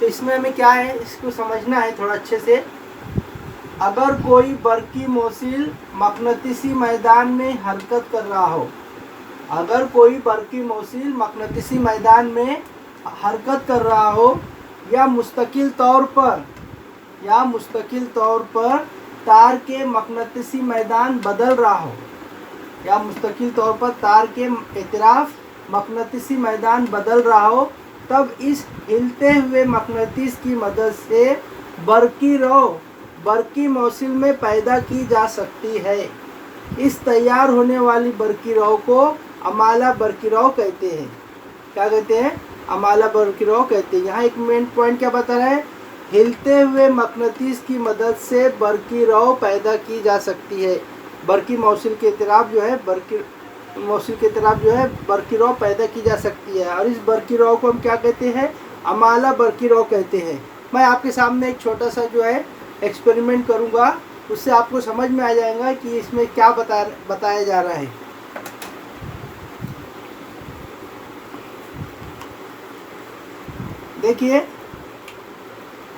तो इसमें हमें क्या है, इसको समझना है थोड़ा अच्छे से। अगर कोई बरकी मोसिल मकनातीसी मैदान में हरकत कर रहा हो, अगर कोई बरकी मोसिल मकनातीसी मैदान में हरकत कर रहा हो या मुस्तकिल तौर पर तार के मकनातीसी मैदान बदल रहा हो, या मुस्तकिल तौर पर तार के इतराफ मकनातीसी मैदान बदल रहा हो, तब इस हिलते हुए मकनातीस की मदद से बरकी मौसिल में पैदा की जा सकती है। इस तैयार होने वाली बरकी रौ को अमाला बरकी रौ कहते हैं। क्या कहते हैं? अमाला बरकी रौ कहते हैं। यहाँ एक मेन पॉइंट क्या बता रहा है, हिलते हुए मकनातीस की मदद से बरकी रौ पैदा की जा सकती है। बरकी मौसिल के इतराफ जो है बरकी रौ पैदा की जा सकती है, और इस बरकी रौ को हम क्या कहते हैं? अमाला बरकी रौ कहते हैं। मैं आपके सामने एक छोटा सा जो है एक्सपेरिमेंट करूँगा, उससे आपको समझ में आ जाएगा कि इसमें क्या बताया जा रहा है। देखिए,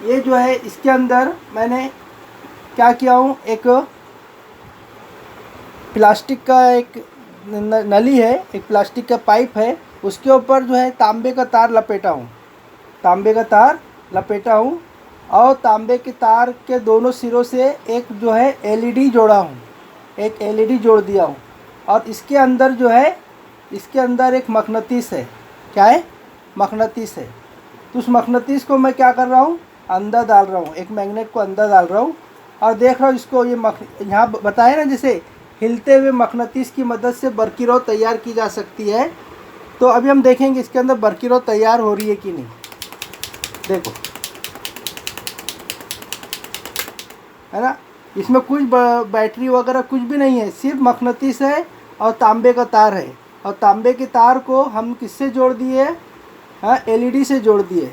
ये जो है इसके अंदर मैंने क्या किया हूँ, एक प्लास्टिक का एक नली है, एक प्लास्टिक का पाइप है, उसके ऊपर जो है तांबे का तार लपेटा हूँ, और तांबे के तार के दोनों सिरों से एक जो है एलईडी जोड़ा हूँ, एक एलईडी जोड़ दिया हूँ, और इसके अंदर जो है, इसके अंदर एक मकनातीस है। क्या है? मकनातीस है। तो उस मकनातीस को मैं क्या कर रहा हूँ, अंदर डाल रहा हूँ, एक मैग्नेट को अंदर डाल रहा हूँ, और देख रहा हूँ इसको, ये यहाँ बताया ना जैसे हिलते हुए मकनातीस की मदद से बरकी रौ तैयार की जा सकती है। तो अभी हम देखेंगे इसके अंदर बरकी रौ तैयार हो रही है कि नहीं। देखो, है ना, इसमें कुछ बैटरी वगैरह कुछ भी नहीं है, सिर्फ मकनातीस है और तांबे का तार है, और तांबे के तार को हम किससे जोड़ दिए? हाँ, एलईडी से जोड़ दिए।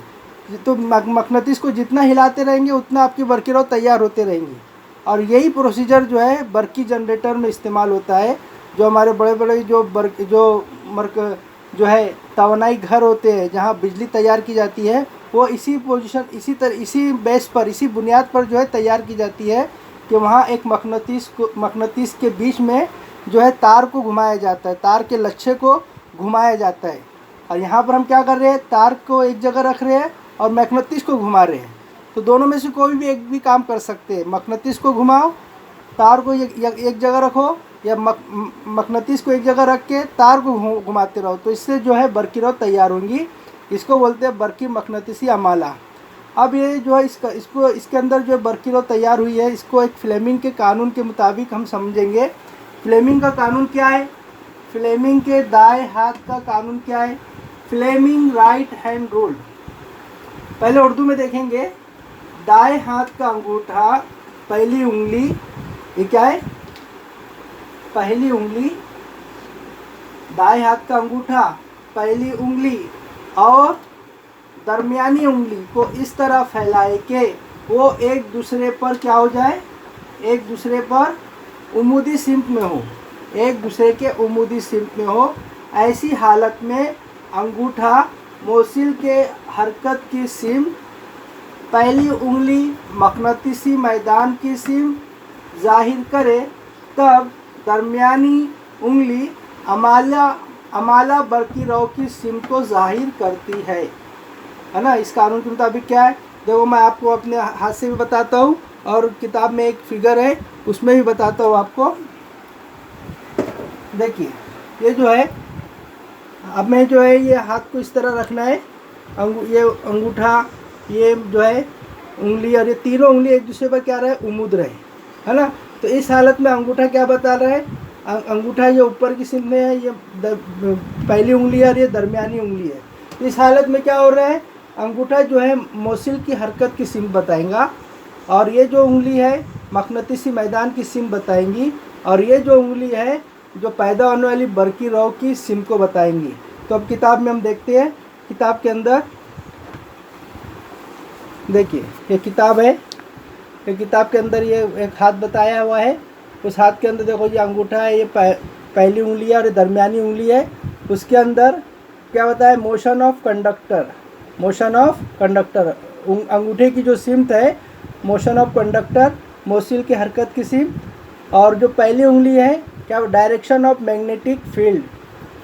तो मकनातीस को जितना हिलाते रहेंगे उतना आपकी बरकी रौ तैयार होते रहेंगी। और यही प्रोसीजर जो है बरकी जनरेटर में इस्तेमाल होता है। जो हमारे बड़े बड़े जो है तवानाई घर होते हैं, जहाँ बिजली तैयार की जाती है, वो इसी बेस पर, इसी बुनियाद पर जो है तैयार की जाती है कि वहाँ एक मकनातीस के बीच में जो है तार को घुमाया जाता है, तार के लच्छे को घुमाया जाता है। और यहाँ पर हम क्या कर रहे हैं, तार को एक जगह रख रहे हैं और मकनातीस को घुमा रहे हैं। तो दोनों में से कोई भी एक भी काम कर सकते हैं। मकनातीस को घुमाओ, तार को एक जगह रखो, या मकनातीस को एक जगह रख के तार को घुमाते रहो, तो इससे जो है बरकी रौ तैयार होंगी। इसको बोलते हैं बरकी मकनातीसी अमाला। अब ये जो है इसके अंदर जो बरकी रौ तैयार हुई है, इसको एक फ्लेमिंग के कानून के मुताबिक हम समझेंगे। फ्लेमिंग का कानून क्या है? फ्लेमिंग के दाएं हाथ का कानून क्या है? Fleming right hand rule. पहले उर्दू में देखेंगे। दाएं हाथ का अंगूठा, पहली उंगली, ये क्या है? पहली उंगली, दाएं हाथ का अंगूठा, पहली उंगली और दरमियानी उंगली को इस तरह फैलाए कि वो एक दूसरे पर क्या हो जाए? एक दूसरे पर उमूदी सिमत में हो, एक दूसरे के उमूदी सिमत में हो। ऐसी हालत में अंगूठा मोसिल के हरकत की सिम, पहली उंगली मकनातीसी मैदान की सिम जाहिर करे, तब दरमियानी उंगली अमाला बरकी रौ की सिम को जाहिर करती है ना। इस कानून के मुताबिक क्या है, देखो मैं आपको अपने हाथ से भी बताता हूँ, और किताब में एक फिगर है उसमें भी बताता हूँ आपको। देखिए, ये जो है, अब मैं जो है ये हाथ को इस तरह रखना है, ये अंगूठा, ये जो है उंगली, और ये तीनों उंगली एक दूसरे पर क्या रहे? उमूद रहे, है ना। तो इस हालत में अंगूठा क्या बता रहा है? अंगूठा ये ऊपर की सिम में है, ये पहली उंगली है और ये दरमियानी उंगली है। तो इस हालत में क्या हो रहा है? अंगूठा जो है मोसिल की हरकत की सिम बताएगा, और ये जो उंगली है मकनातीसी मैदान की सिम बताएंगी, और ये जो उंगली है जो पैदा होने वाली बरकी रौ की सिम को बताएंगी। तो अब किताब में हम देखते हैं। किताब के अंदर देखिए, ये किताब है, ये किताब के अंदर ये एक हाथ बताया हुआ है। उस हाथ के अंदर देखो, ये अंगूठा है, ये पहली उंगली है और ये दरमियानी उंगली है। उसके अंदर क्या बताया? Motion of conductor, motion of conductor, अंगूठे की जो सिमत है, मोशन ऑफ कंडक्टर, मोसिल की हरकत की सिमत, और जो पहली उंगली है क्या, डायरेक्शन ऑफ मैग्नेटिक फील्ड,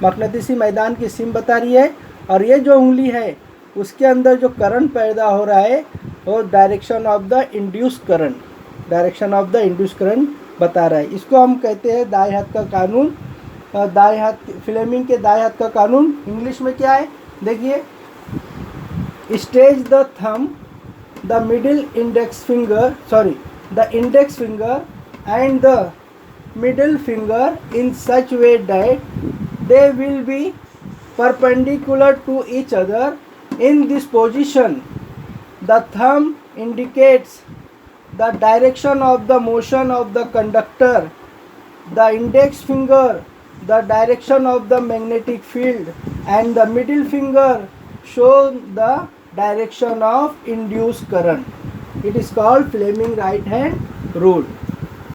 मकनातीसी मैदान की सिम बता रही है। और ये जो उंगली है उसके अंदर जो करंट पैदा हो रहा है वो direction of the induce current, direction of the induce current बता रहा है। इसको हम कहते हैं दाएं हाथ का कानून, दाएं हाथ, फ्लेमिंग के दाएं हाथ का कानून। इंग्लिश में क्या है देखिए, stretch the thumb, the middle index finger, sorry the index finger and the middle finger in such way that they will be perpendicular to each other. In this position the thumb indicates the direction of the motion of the conductor, the index finger the direction of the magnetic field, and the middle finger shows the direction of induced current. It is called Fleming right hand rule.